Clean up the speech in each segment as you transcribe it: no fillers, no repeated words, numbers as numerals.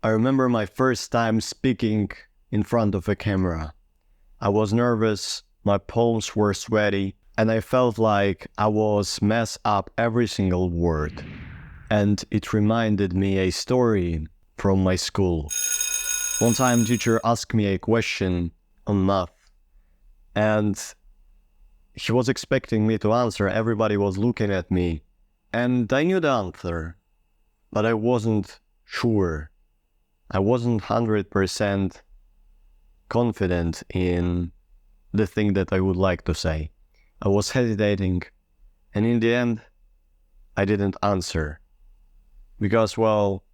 I remember my first time speaking in front of a camera. I was nervous, my palms were sweaty, and I felt like I was mess up every single word. And it reminded me a story from my school. One time teacher asked me a question on math, and he was expecting me to answer. Everybody was looking at me, and I knew the answer, but I wasn't sure. I wasn't 100% confident in the thing that I would like to say. I was hesitating, and in the end, I didn't answer. Because, well,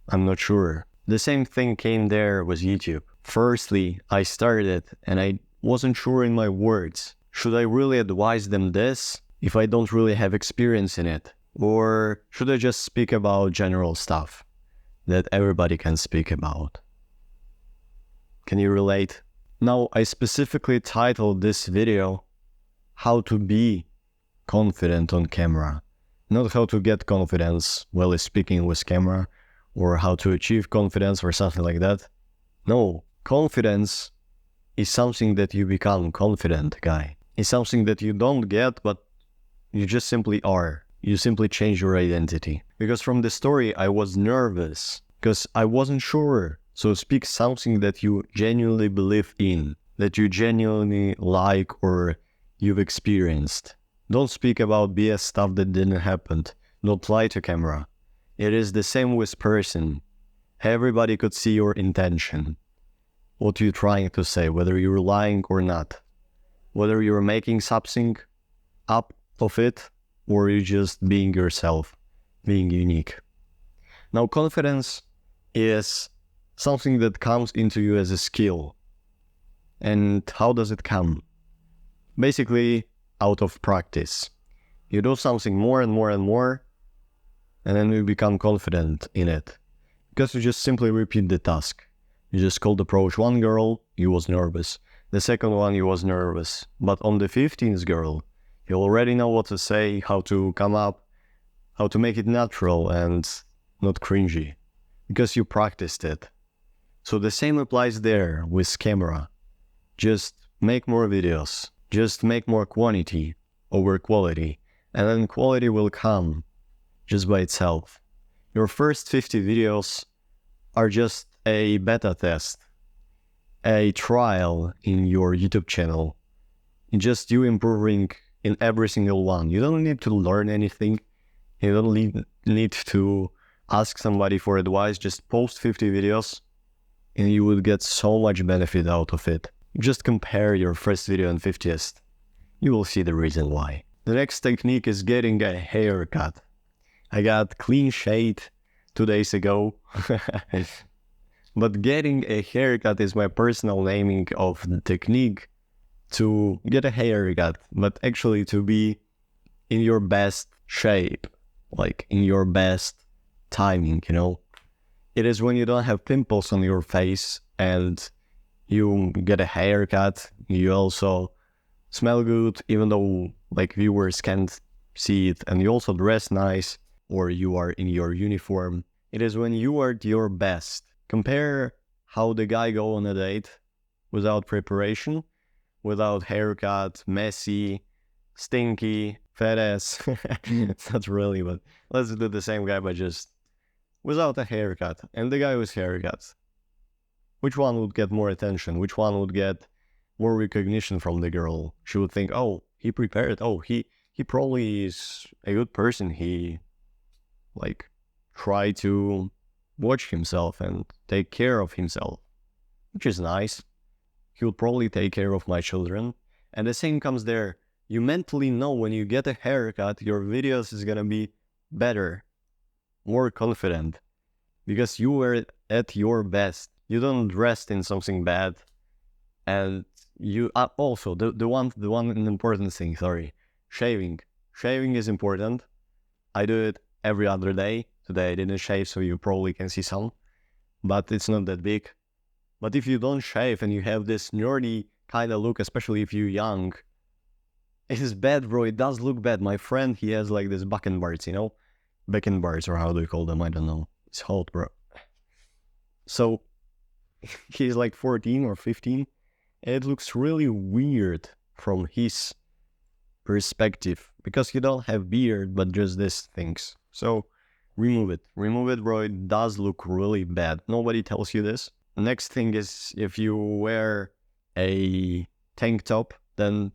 I'm not sure. The same thing came there with YouTube. Firstly, I started, and I wasn't sure in my words. Should I really advise them this if I don't really have experience in it? Or should I just speak about general stuff that everybody can speak about? Can you relate? Now, I specifically titled this video, How to Be Confident on Camera. Not how to get confidence while speaking with camera, or how to achieve confidence or something like that. No, confidence is something that you become confident, guy. It's something that you don't get, but you just simply are. You simply change your identity. Because from the story, I was nervous because I wasn't sure. So speak something that you genuinely believe in, that you genuinely like or you've experienced. Don't speak about BS stuff that didn't happen. Don't lie to camera. It is the same with person. Everybody could see your intention. What you're trying to say, whether you're lying or not. Whether you're making something up of it, or you're just being yourself, being unique. Now, confidence is something that comes into you as a skill. And how does it come? Basically, out of practice. You do something more and more and more, and then you become confident in it. Because you just simply repeat the task. You just cold approach one girl, you was nervous. The second one, you was nervous. But on the 15th girl, you already know what to say, how to come up, how to make it natural and not cringy. Because you practiced it. So the same applies there with camera. Just make more videos. Just make more quantity over quality. And then quality will come just by itself. Your first 50 videos are just a beta test. A trial in your YouTube channel. It's just you improving in every single one. You don't need to learn anything. You don't need to ask somebody for advice. Just post 50 videos and you will get so much benefit out of it. Just compare your first video and 50th. You will see the reason why. The next technique is getting a haircut. I got clean shave 2 days ago. But getting a haircut is my personal naming of the technique to get a haircut, but actually to be in your best shape, like in your best timing, you know. It is when you don't have pimples on your face and you get a haircut, you also smell good, even though like viewers can't see it, and you also dress nice, or you are in your uniform. It is when you are at your best. Compare how the guy go on a date without preparation, without haircut, messy, stinky, fat ass. Not really, but let's do the same guy, but just without a haircut. And the guy with haircut. Which one would get more attention? Which one would get more recognition from the girl? She would think, oh, he prepared. Oh, he probably is a good person. He like try to watch himself and take care of himself, which is nice. He would probably take care of my children. And the same comes there. You mentally know when you get a haircut, your videos is gonna be better, more confident, because you were at your best. You don't dress in something bad. And you also, the one important thing, shaving. Shaving is important. I do it every other day. Today I didn't shave, so you probably can see some, but it's not that big. But if you don't shave and you have this nerdy kind of look, especially if you're young, it is bad, bro. It does look bad. My friend, he has like this Beckenbars, you know? Beckenbars, or how do you call them? I don't know. It's hot, bro. So he's like 14 or 15, and it looks really weird from his perspective because you don't have beard, but just these things. So remove it, bro. It does look really bad. Nobody tells you this. The next thing is if you wear a tank top, then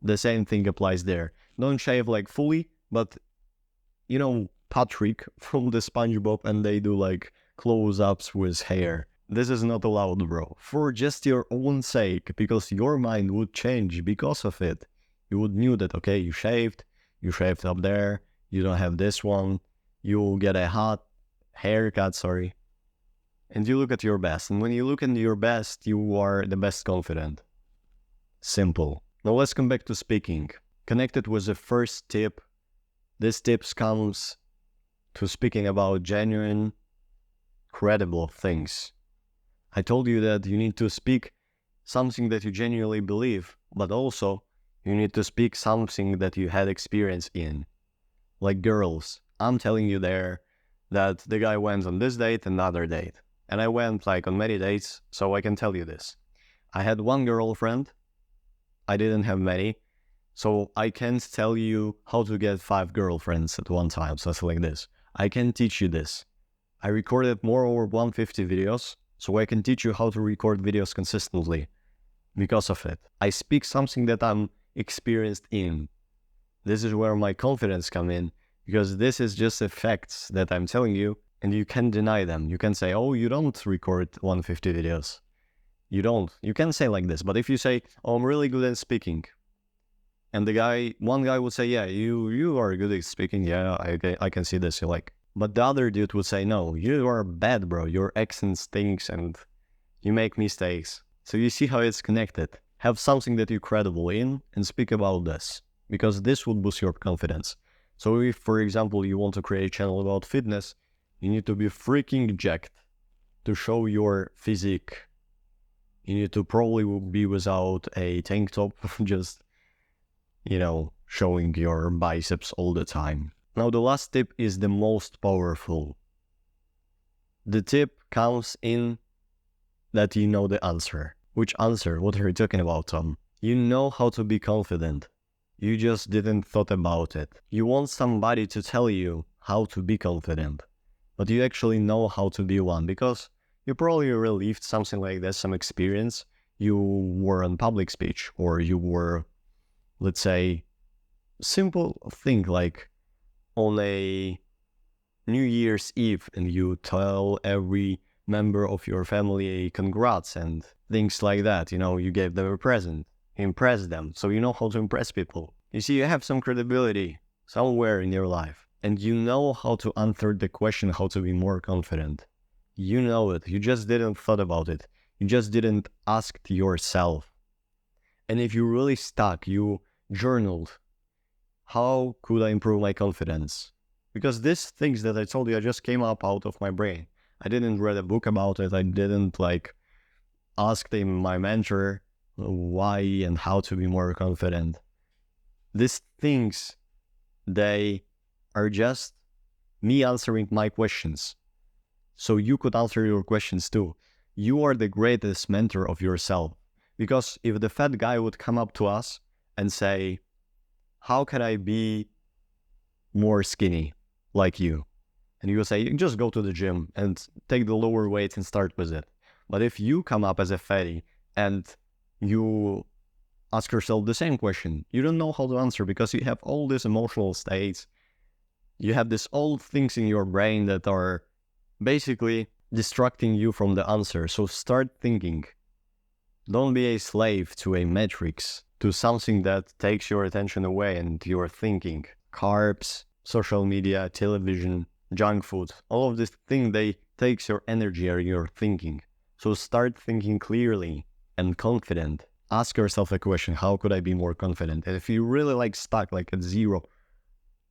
the same thing applies there. Don't shave like fully, but you know Patrick from the SpongeBob, and they do like close-ups with hair. This is not allowed, bro. For just your own sake, because your mind would change because of it. You would knew that, okay, you shaved up there, you don't have this one, you'll get a hot haircut, and you look at your best. And when you look at your best, you are the best confident. Simple. Now let's come back to speaking. Connected with the first tip. This tips comes to speaking about genuine, credible things. I told you that you need to speak something that you genuinely believe, but also you need to speak something that you had experience in. Like girls, I'm telling you there that the guy went on this date and another date. And I went like on many dates, so I can tell you this. I had one girlfriend. I didn't have many. So I can't tell you how to get 5 girlfriends at one time, something like this. I can teach you this. I recorded more over 150 videos, so I can teach you how to record videos consistently. Because of it, I speak something that I'm experienced in. This is where my confidence come in, because this is just the facts that I'm telling you, and you can't deny them. You can say, oh, you don't record 150 videos. You don't. You can say like this, but if you say, oh, I'm really good at speaking, and one guy would say, yeah, you are good at speaking, yeah, I can see this, but the other dude would say, no, you are bad, bro, your accent stinks and you make mistakes. So you see how it's connected. Have something that you're credible in and speak about this, because this will boost your confidence. So if, for example, you want to create a channel about fitness, you need to be freaking jacked to show your physique. You need to probably be without a tank top, just, showing your biceps all the time. Now the last tip is the most powerful. The tip comes in that you know the answer. Which answer? What are you talking about, Tom? You know how to be confident. You just didn't thought about it. You want somebody to tell you how to be confident, but you actually know how to be one because you probably relieved something like this, some experience. You were on public speech, or you were, let's say, simple thing like on a New Year's Eve, and you tell every member of your family congrats and things like that. You gave them a present, impress them, so you know how to impress people. You see, you have some credibility somewhere in your life, and you know how to answer the question how to be more confident. You know it, you just didn't thought about it. You just didn't ask yourself. And if you really stuck, you journaled, how could I improve my confidence? Because these things that I told you, I just came up out of my brain. I didn't read a book about it. I didn't ask my mentor why and how to be more confident. These things, they are just me answering my questions. So you could answer your questions too. You are the greatest mentor of yourself. Because if the fat guy would come up to us and say, how can I be more skinny like you? And you will say, just go to the gym and take the lower weights and start with it. But if you come up as a fatty and you ask yourself the same question, you don't know how to answer because you have all these emotional states. You have these old things in your brain that are basically distracting you from the answer. So start thinking. Don't be a slave to a matrix, to something that takes your attention away and your thinking. Carbs, social media, television, junk food, all of these things, they takes your energy or your thinking. So start thinking clearly and confident. Ask yourself a question, how could I be more confident? And if you really stuck at zero,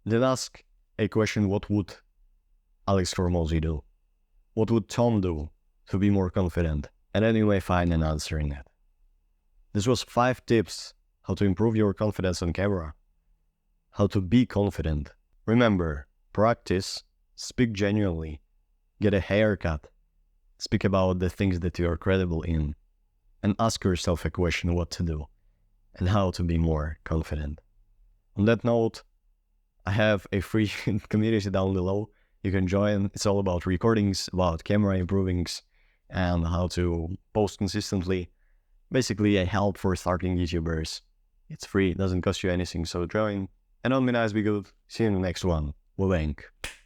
then ask a question, what would Alex Hormozy do? What would Tom do to be more confident? And then you may find an answer in it. This was 5 tips how to improve your confidence on camera. How to be confident. Remember, practice, speak genuinely, get a haircut, speak about the things that you are credible in, and ask yourself a question what to do and how to be more confident. On that note, I have a free community down below. You can join. It's all about recordings, about camera improvings, and how to post consistently. Basically a help for starting YouTubers. It's free, it doesn't cost you anything, so join. And on me nice, be good. See you in the next one. Bye.